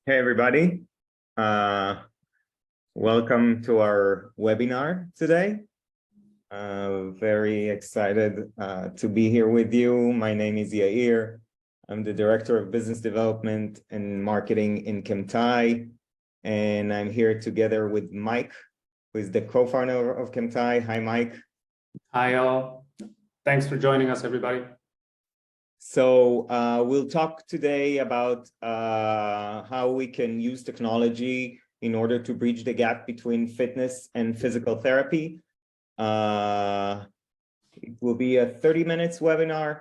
Hey, everybody. Uh, Welcome to our webinar today. Very excited to be here with you. My name is Yair. I'm the Director of Business Development and Marketing in Kemtai, and I'm here together with Mike, who is the co-founder of Kemtai. Hi, Mike. Hi, all. Thanks for joining us, everybody. So we'll talk today about how we can use technology in order to bridge the gap between fitness and physical therapy. It will be a 30 minutes webinar.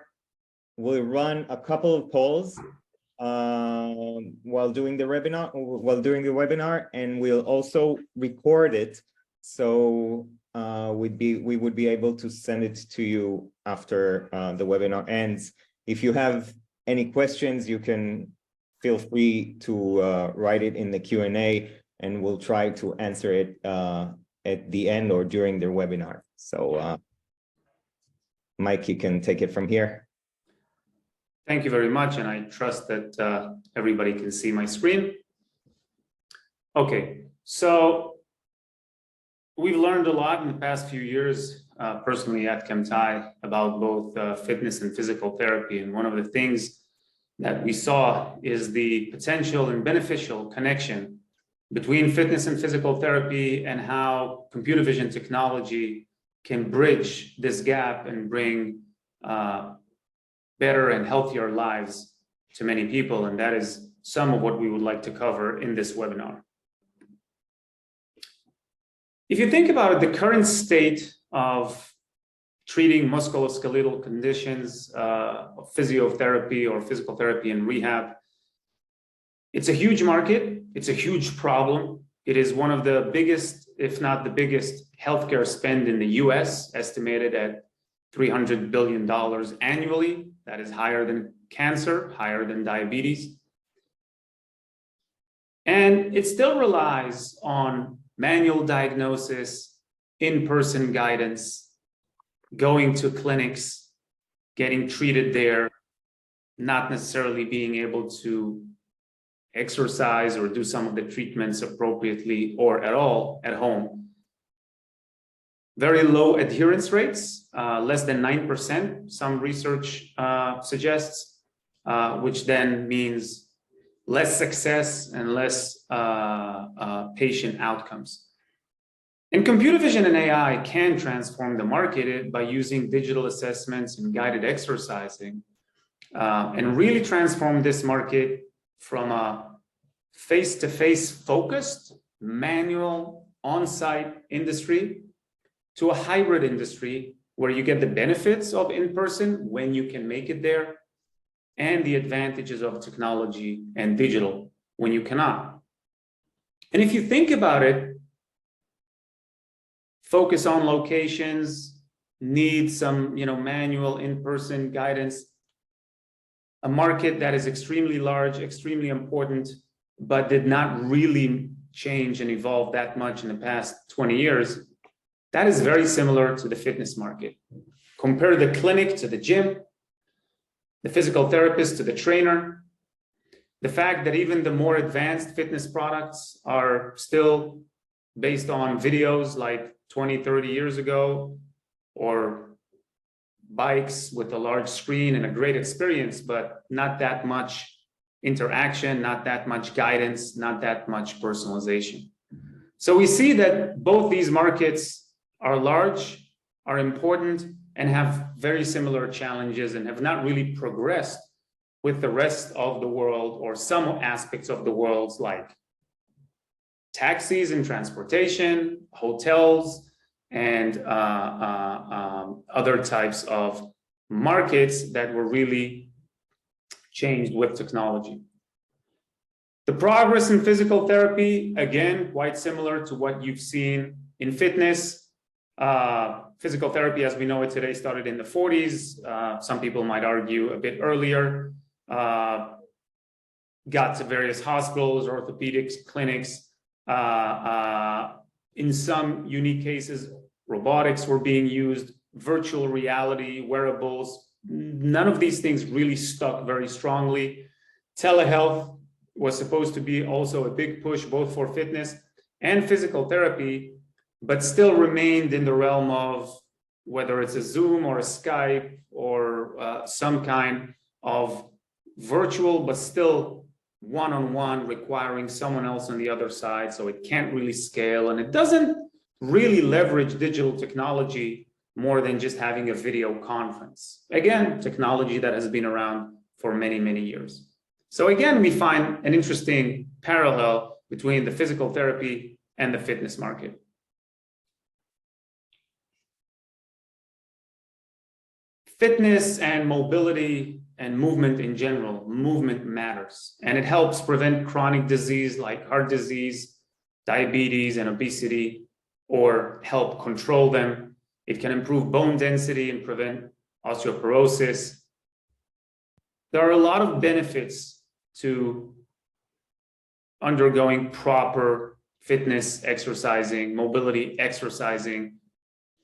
We'll run a couple of polls while doing the webinar, and we'll also record it. So we would be able to send it to you after the webinar ends. If you have any questions, you can feel free to write it in the Q&A, and we'll try to answer it at the end or during the webinar. So Mike, you can take it from here. Thank you very much, and I trust that everybody can see my screen. Okay, so we've learned a lot in the past few years, personally at Kemtai, about both fitness and physical therapy. And one of the things that we saw is the potential and beneficial connection between fitness and physical therapy, and how computer vision technology can bridge this gap and bring better and healthier lives to many people. And that is some of what we would like to cover in this webinar. If you think about it, the current state of treating musculoskeletal conditions, physiotherapy or physical therapy and rehab, it's a huge market. It's a huge problem. It is one of the biggest, if not the biggest, healthcare spend in the US, estimated at $300 billion annually. That is higher than cancer, higher than diabetes. And it still relies on manual diagnosis, in-person guidance, going to clinics, getting treated there, not necessarily being able to exercise or do some of the treatments appropriately or at all at home. Very low adherence rates, less than 9%, some research suggests, which then means less success and less patient outcomes. And computer vision and AI can transform the market by using digital assessments and guided exercising, and really transform this market from a face-to-face focused, manual, on-site industry to a hybrid industry where you get the benefits of in-person when you can make it there, and the advantages of technology and digital when you cannot. And if you think about it, focus on locations, need some manual in-person guidance, a market that is extremely large, extremely important, but did not really change and evolve that much in the past 20 years. That is very similar to the fitness market. Compare the clinic to the gym, the physical therapist to the trainer. The fact that even the more advanced fitness products are still based on videos like 20, 30 years ago, or bikes with a large screen and a great experience, but not that much interaction, not that much guidance, not that much personalization. So we see that both these markets are large, are important, and have very similar challenges, and have not really progressed with the rest of the world, or some aspects of the world, like taxis and transportation, hotels, and other types of markets that were really changed with technology. The progress in physical therapy, again, quite similar to what you've seen in fitness. Physical therapy, as we know it today, started in the 40s. Some people might argue a bit earlier. Got to various hospitals, orthopedics, clinics. In some unique cases, robotics were being used, virtual reality, wearables. None of these things really stuck very strongly. Telehealth was supposed to be also a big push both for fitness and physical therapy, but still remained in the realm of whether it's a Zoom or a Skype or some kind of virtual, but still one-on-one, requiring someone else on the other side. So it can't really scale, and it doesn't really leverage digital technology more than just having a video conference. Again, technology that has been around for many, many years. So again, we find an interesting parallel between the physical therapy and the fitness market. Fitness and mobility and movement in general, movement matters, and it helps prevent chronic disease like heart disease, diabetes, and obesity, or help control them. It can improve bone density and prevent osteoporosis. There are a lot of benefits to undergoing proper fitness exercising, mobility exercising,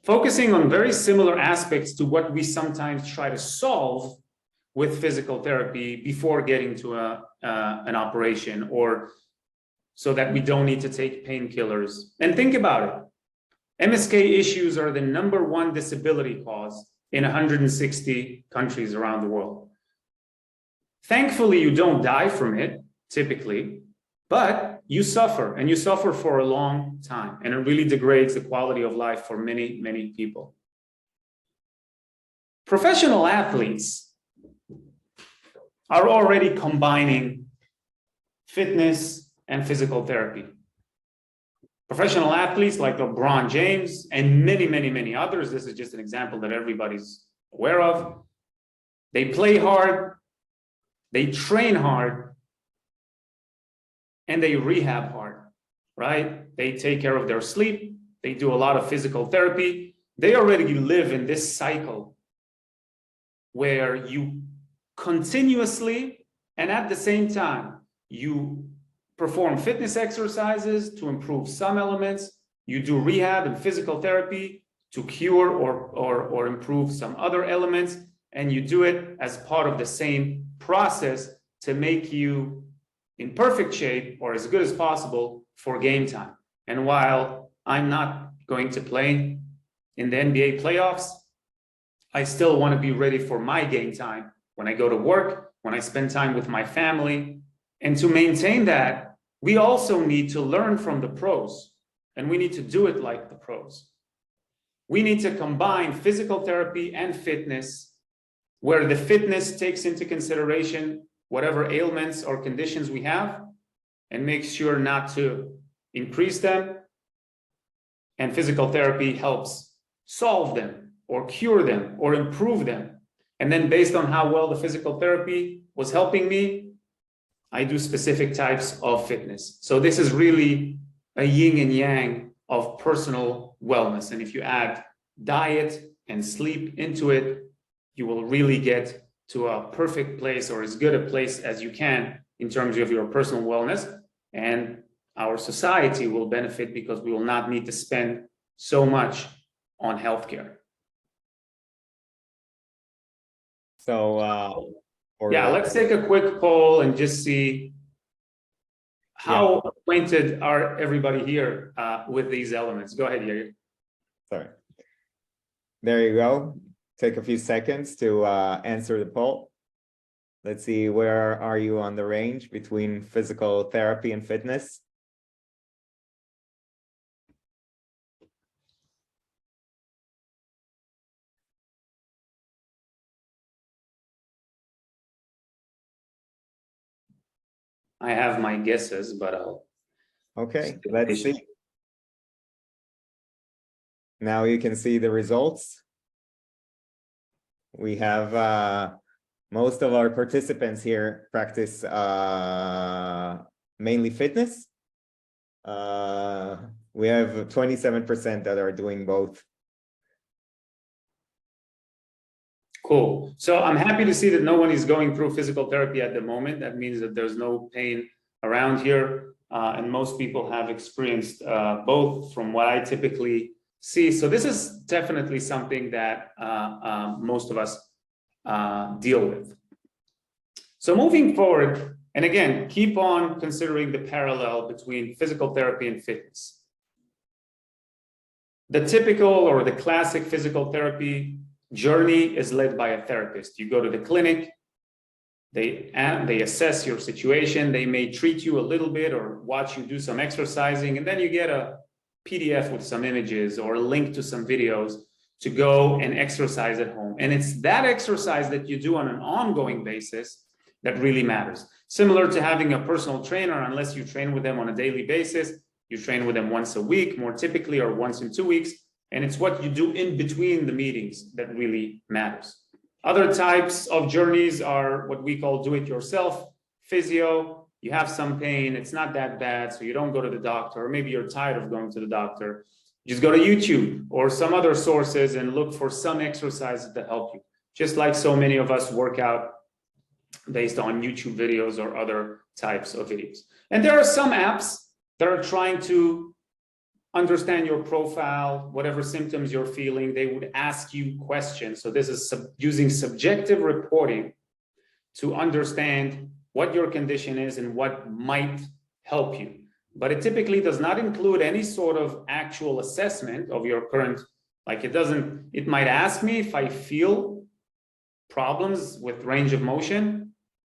focusing on very similar aspects to what we sometimes try to solve with physical therapy before getting to an operation, or so that we don't need to take painkillers. And think about it. MSK issues are the #1 disability cause in 160 countries around the world. Thankfully, you don't die from it, typically, but you suffer, and you suffer for a long time, and it really degrades the quality of life for many, many people. Professional athletes are already combining fitness and physical therapy. Professional athletes like LeBron James and many, many, many others, this is just an example that everybody's aware of. They play hard, they train hard, and they rehab hard, right? They take care of their sleep, they do a lot of physical therapy. They already live in this cycle where you continuously and at the same time, you perform fitness exercises to improve some elements, you do rehab and physical therapy to cure or improve some other elements, and you do it as part of the same process to make you in perfect shape or as good as possible for game time. And while I'm not going to play in the NBA playoffs, I still want to be ready for my game time when I go to work, when I spend time with my family. And to maintain that, we also need to learn from the pros, and we need to do it like the pros. We need to combine physical therapy and fitness, where the fitness takes into consideration whatever ailments or conditions we have and makes sure not to increase them. And physical therapy helps solve them or cure them or improve them. And then based on how well the physical therapy was helping me, I do specific types of fitness. So this is really a yin and yang of personal wellness. And if you add diet and sleep into it, you will really get to a perfect place, or as good a place as you can in terms of your personal wellness. And our society will benefit because we will not need to spend so much on healthcare. So, let's take a quick poll and just see how acquainted are everybody here with these elements. Go ahead, Yair. Sorry. There you go. Take a few seconds to answer the poll. Let's see, where are you on the range between physical therapy and fitness? I have my guesses, but I'll... Okay, let's see. Now you can see the results. We have most of our participants here practice mainly fitness. We have 27% that are doing both. Cool. So I'm happy to see that no one is going through physical therapy at the moment. That means that there's no pain around here. And most people have experienced both from what I typically see. So this is definitely something that most of us deal with. So moving forward And again, keep on considering the parallel between physical therapy and fitness. The typical or the classic physical therapy journey is led by a therapist. You go to the clinic, they assess your situation, they may treat you a little bit or watch you do some exercising, and then you get a PDF with some images or a link to some videos to go and exercise at home. And it's that exercise that you do on an ongoing basis that really matters. Similar to having a personal trainer, unless you train with them on a daily basis, you train with them once a week, more typically, or once in 2 weeks. And it's what you do in between the meetings that really matters. Other types of journeys are what we call do-it-yourself, physio. You have some pain, it's not that bad, so you don't go to the doctor, or maybe you're tired of going to the doctor. Just go to YouTube or some other sources and look for some exercises that help you. Just like so many of us work out based on YouTube videos or other types of videos. And there are some apps that are trying to understand your profile, whatever symptoms you're feeling. They would ask you questions. So this is using subjective reporting to understand what your condition is and what might help you. But it typically does not include any sort of actual assessment of your current, like it might ask me if I feel problems with range of motion,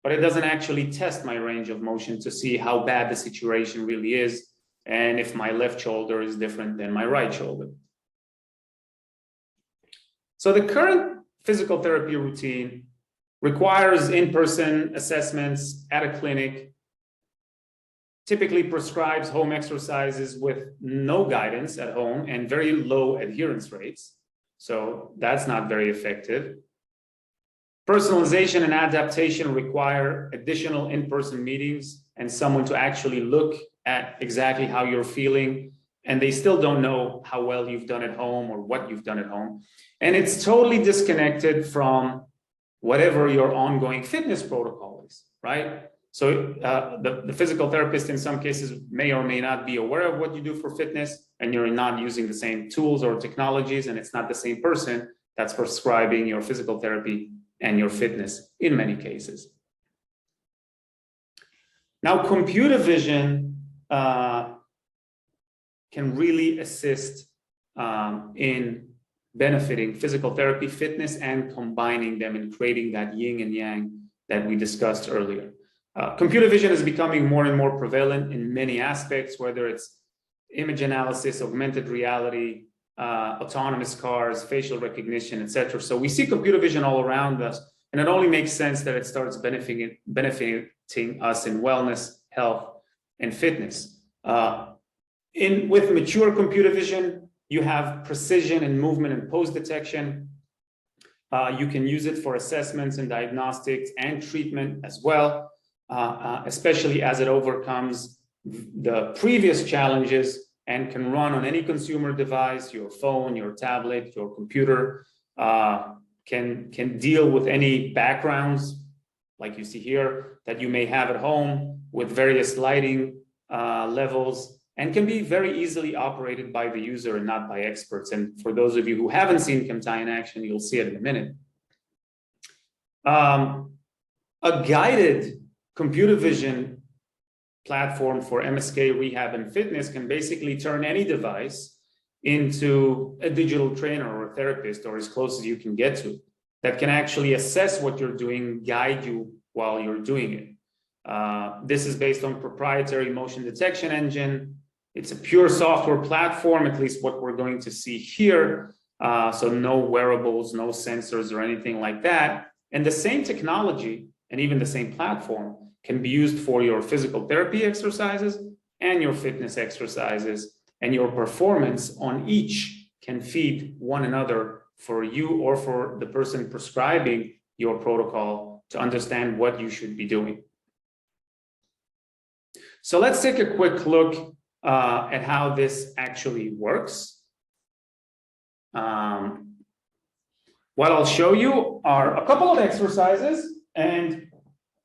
but it doesn't actually test my range of motion to see how bad the situation really is and if my left shoulder is different than my right shoulder. So the current physical therapy routine requires in-person assessments at a clinic, typically prescribes home exercises with no guidance at home and very low adherence rates. So that's not very effective. Personalization and adaptation require additional in-person meetings and someone to actually look at exactly how you're feeling, and they still don't know how well you've done at home or what you've done at home. And it's totally disconnected from whatever your ongoing fitness protocol is, right? So the physical therapist in some cases may or may not be aware of what you do for fitness, and you're not using the same tools or technologies, and it's not the same person that's prescribing your physical therapy and your fitness in many cases. Now, computer vision can really assist in benefiting physical therapy, fitness, and combining them and creating that yin and yang that we discussed earlier. Computer vision is becoming more and more prevalent in many aspects, whether it's image analysis, augmented reality, autonomous cars, facial recognition, etc. So we see computer vision all around us, and it only makes sense that it starts benefiting us in wellness, health, and fitness. With mature computer vision, you have precision in movement and pose detection. You can use it for assessments and diagnostics and treatment as well, especially as it overcomes the previous challenges and can run on any consumer device, your phone, your tablet, your computer, can deal with any backgrounds, like you see here, that you may have at home with various lighting levels, and can be very easily operated by the user and not by experts. And for those of you who haven't seen Kemtai in action, you'll see it in a minute. A guided computer vision platform for MSK, rehab, and fitness can basically turn any device into a digital trainer or a therapist, or as close as you can get to, that can actually assess what you're doing, guide you while you're doing it. This is based on proprietary motion detection engine. It's a pure software platform, at least what we're going to see here. So no wearables, no sensors or anything like that. And the same technology and even the same platform can be used for your physical therapy exercises and your fitness exercises, and your performance on each can feed one another for you or for the person prescribing your protocol to understand what you should be doing. So let's take a quick look at how this actually works. What I'll show you are a couple of exercises, and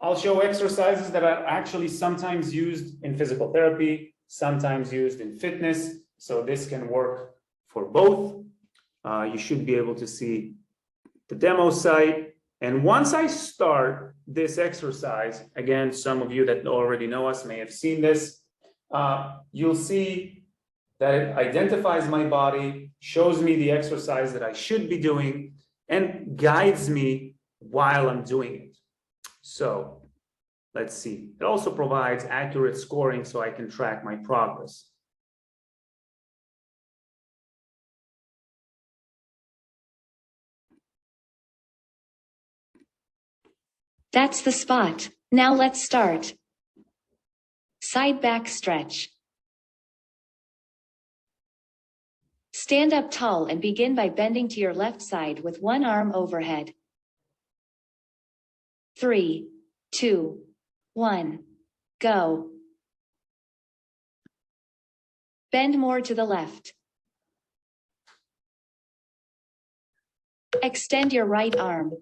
I'll show exercises that are actually sometimes used in physical therapy, sometimes used in fitness. So this can work for both. You should be able to see the demo site. And once I start this exercise, again, some of you that already know us may have seen this, you'll see that it identifies my body, shows me the exercise that I should be doing, and guides me while I'm doing it. So let's see. It also provides accurate scoring so I can track my progress. That's the spot. Now let's start. Side back stretch. Stand up tall and begin by bending to your left side with one arm overhead. 3, 2, 1, go. Bend more to the left. Extend your right arm.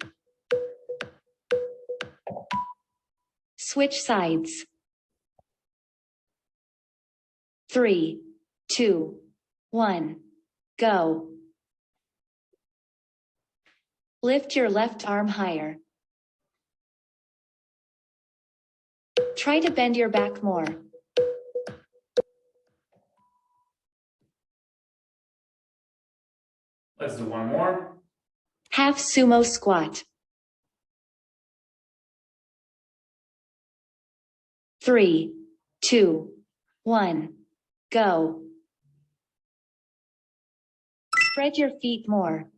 Switch sides. 3, 2, 1, go. Lift your left arm higher. Try to bend your back more. Let's do one more. Half sumo squat. 3, 2, 1, go. Spread your feet more.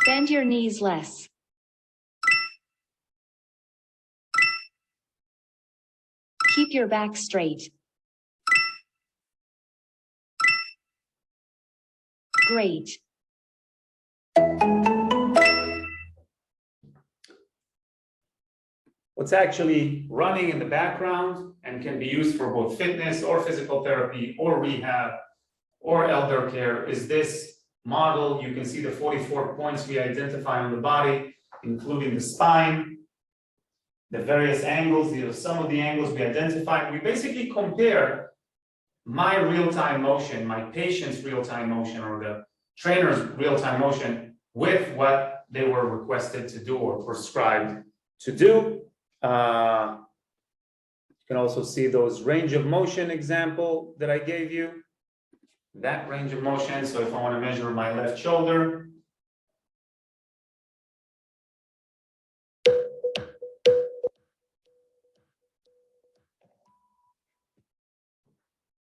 Bend your knees less. Keep your back straight. Great. What's actually running in the background and can be used for both fitness or physical therapy or rehab or elder care is this model. You can see the 44 points we identify on the body, including the spine, the various angles. These are some of the angles we identify. We basically compare my real-time motion, my patient's real-time motion, or the trainer's real-time motion with what they were requested to do or prescribed to do. You can also see those range of motion example that I gave you, that range of motion. So if I want to measure my left shoulder,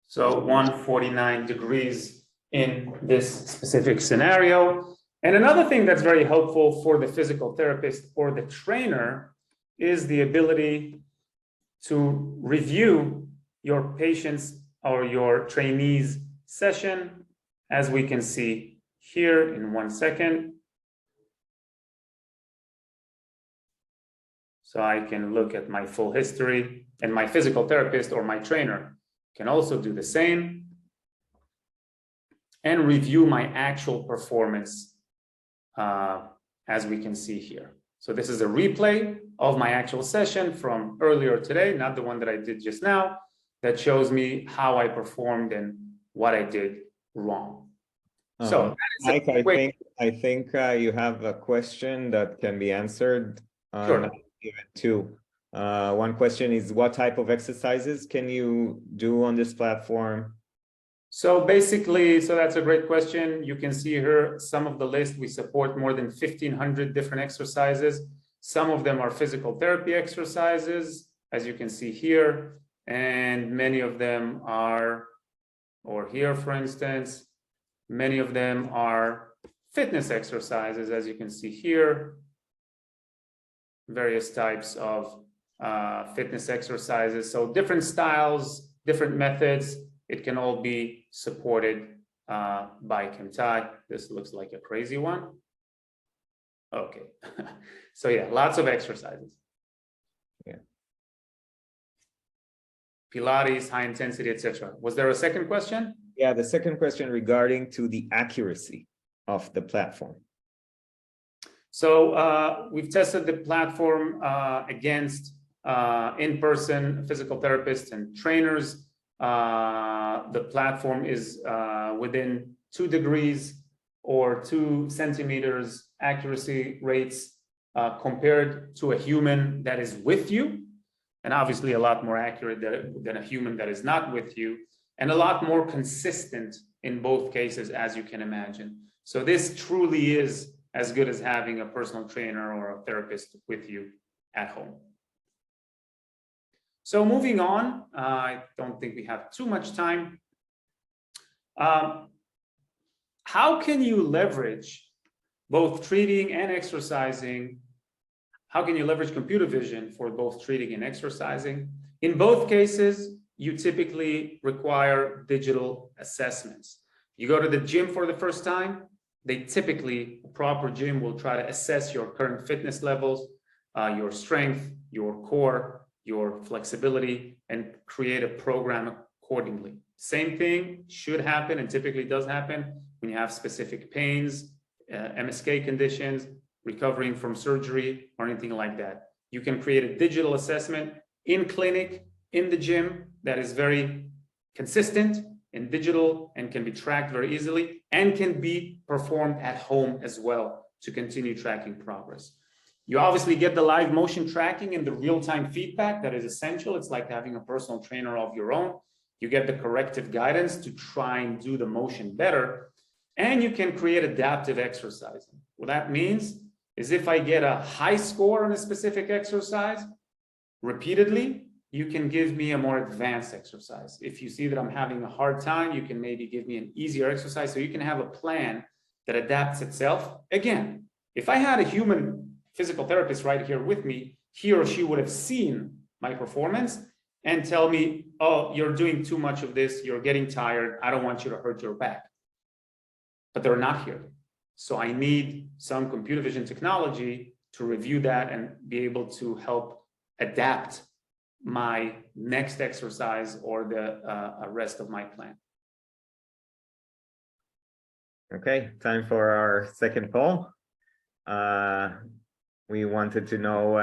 so 149 degrees in this specific scenario. And another thing that's very helpful for the physical therapist or the trainer is the ability to review your patient's or your trainee's session, as we can see here in 1 second. So I can look at my full history, and my physical therapist or my trainer can also do the same and review my actual performance, as we can see here. So this is a replay of my actual session from earlier today, not the one that I did just now, that shows me how I performed and what I did wrong. So Mike, I think you have a question that can be answered. Sure. Given two. One question is, what type of exercises can you do on this platform? So basically, so that's a great question. You can see here some of the list. We support more than 1,500 different exercises. Some of them are physical therapy exercises, as you can see here, and many of them are, or here, for instance, many of them are fitness exercises, as you can see here, various types of fitness exercises. So different styles, different methods. It can all be supported by Kemtai. This looks like a crazy one. Okay. So yeah, lots of exercises. Yeah. Pilates, high intensity, etc. Was there a second question? Yeah, the second question regarding to the accuracy of the platform. So we've tested the platform against in-person physical therapists and trainers. The platform is within 2 degrees or 2 centimeters accuracy rates compared to a human that is with you, and obviously a lot more accurate than a human that is not with you, and a lot more consistent in both cases, as you can imagine. So this truly is as good as having a personal trainer or a therapist with you at home. So moving on, I don't think we have too much time. How can you leverage both treating and exercising? How can you leverage computer vision for both treating and exercising? In both cases, you typically require digital assessments. You go to the gym for the first time, they typically, a proper gym will try to assess your current fitness levels, your strength, your core, your flexibility, and create a program accordingly. Same thing should happen and typically does happen when you have specific pains, MSK conditions, recovering from surgery, or anything like that. You can create a digital assessment in clinic, in the gym, that is very consistent and digital and can be tracked very easily and can be performed at home as well to continue tracking progress. You obviously get the live motion tracking and the real-time feedback that is essential. It's like having a personal trainer of your own. You get the corrective guidance to try and do the motion better, and you can create adaptive exercising. What that means is if I get a high score on a specific exercise repeatedly, you can give me a more advanced exercise. If you see that I'm having a hard time, you can maybe give me an easier exercise. So you can have a plan that adapts itself. Again, if I had a human physical therapist right here with me, he or she would have seen my performance and tell me, oh, you're doing too much of this, you're getting tired, I don't want you to hurt your back. But they're not here. So I need some computer vision technology to review that and be able to help adapt my next exercise or the rest of my plan. Okay, time for our second poll. We wanted to know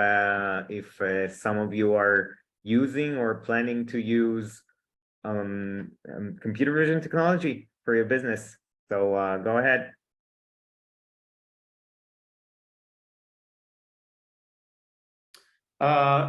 if some of you are using or planning to use computer vision technology for your business. So go ahead.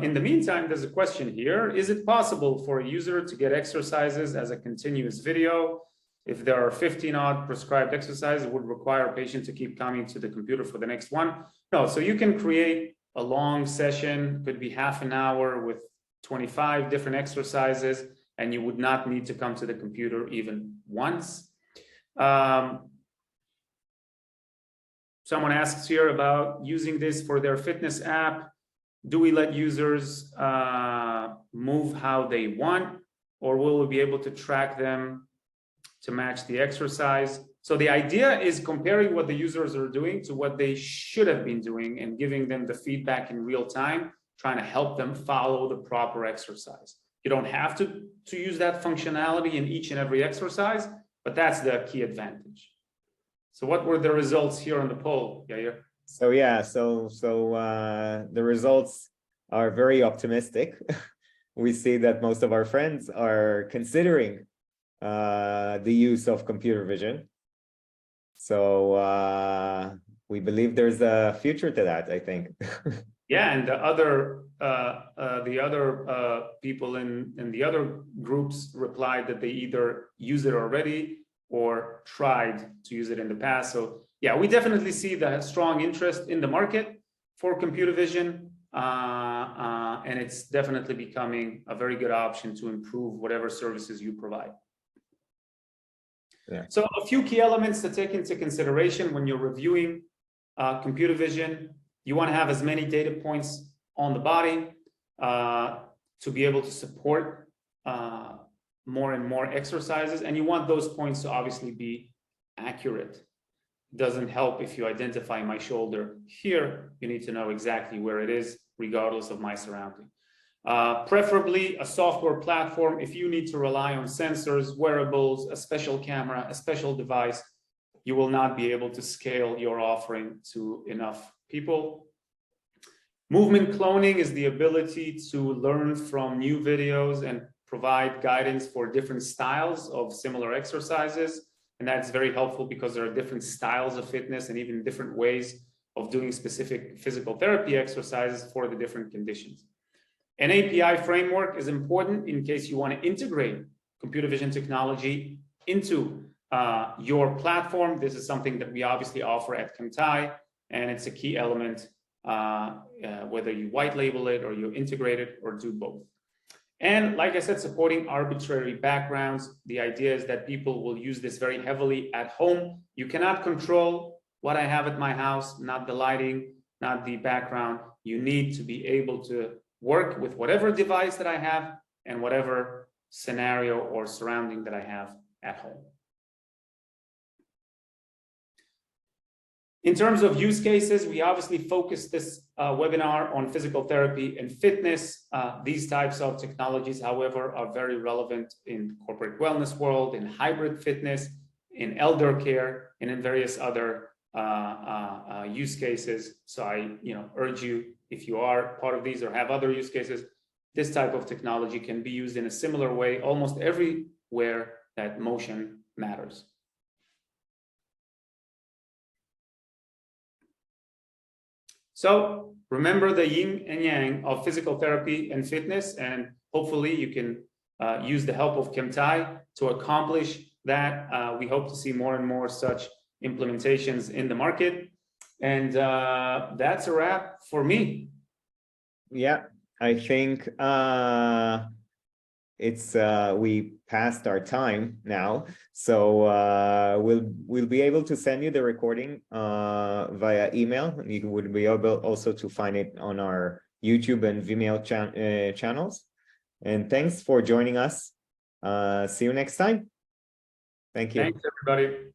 In the meantime, there's a question here. Is it possible for a user to get exercises as a continuous video? If there are 15 odd prescribed exercises, it would require a patient to keep coming to the computer for the next one? No, so you can create a long session, could be half an hour with 25 different exercises, and you would not need to come to the computer even once. Someone asks here about using this for their fitness app. Do we let users move how they want, or will we be able to track them to match the exercise? So the idea is comparing what the users are doing to what they should have been doing and giving them the feedback in real time, trying to help them follow the proper exercise. You don't have to use that functionality in each and every exercise, but that's the key advantage. So what were the results here on the poll, Yair? So yeah, so the results are very optimistic. We see that most of our friends are considering the use of computer vision. So we believe there's a future to that, I think. Yeah, and the other people in the other groups replied that they either use it already or tried to use it in the past. So yeah, we definitely see the strong interest in the market for computer vision, and it's definitely becoming a very good option to improve whatever services you provide. Yeah. So a few key elements to take into consideration when you're reviewing computer vision. You want to have as many data points on the body to be able to support more and more exercises, and you want those points to obviously be accurate. Doesn't help if you identify my shoulder here. You need to know exactly where it is, regardless of my surrounding. Preferably a software platform. If you need to rely on sensors, wearables, a special camera, a special device, you will not be able to scale your offering to enough people. Movement cloning is the ability to learn from new videos and provide guidance for different styles of similar exercises. And that's very helpful because there are different styles of fitness and even different ways of doing specific physical therapy exercises for the different conditions. An API framework is important in case you want to integrate computer vision technology into your platform. This is something that we obviously offer at Kemtai, and it's a key element whether you white label it or you integrate it or do both. And like I said, supporting arbitrary backgrounds. The idea is that people will use this very heavily at home. You cannot control what I have at my house, not the lighting, not the background. You need to be able to work with whatever device that I have and whatever scenario or surrounding that I have at home. In terms of use cases, we obviously focus this webinar on physical therapy and fitness. These types of technologies, however, are very relevant in corporate wellness world, in hybrid fitness, in elder care, and in various other use cases. So I urge you, if you are part of these or have other use cases, this type of technology can be used in a similar way almost everywhere that motion matters. So remember the yin and yang of physical therapy and fitness, and hopefully you can use the help of Kemtai to accomplish that. We hope to see more and more such implementations in the market. And that's a wrap for me. Yeah, I think it's we passed our time now, so we'll be able to send you the recording via email. You would be able also to find it on our YouTube and Vimeo channels. And thanks for joining us. See you next time. Thank you. Thanks, everybody.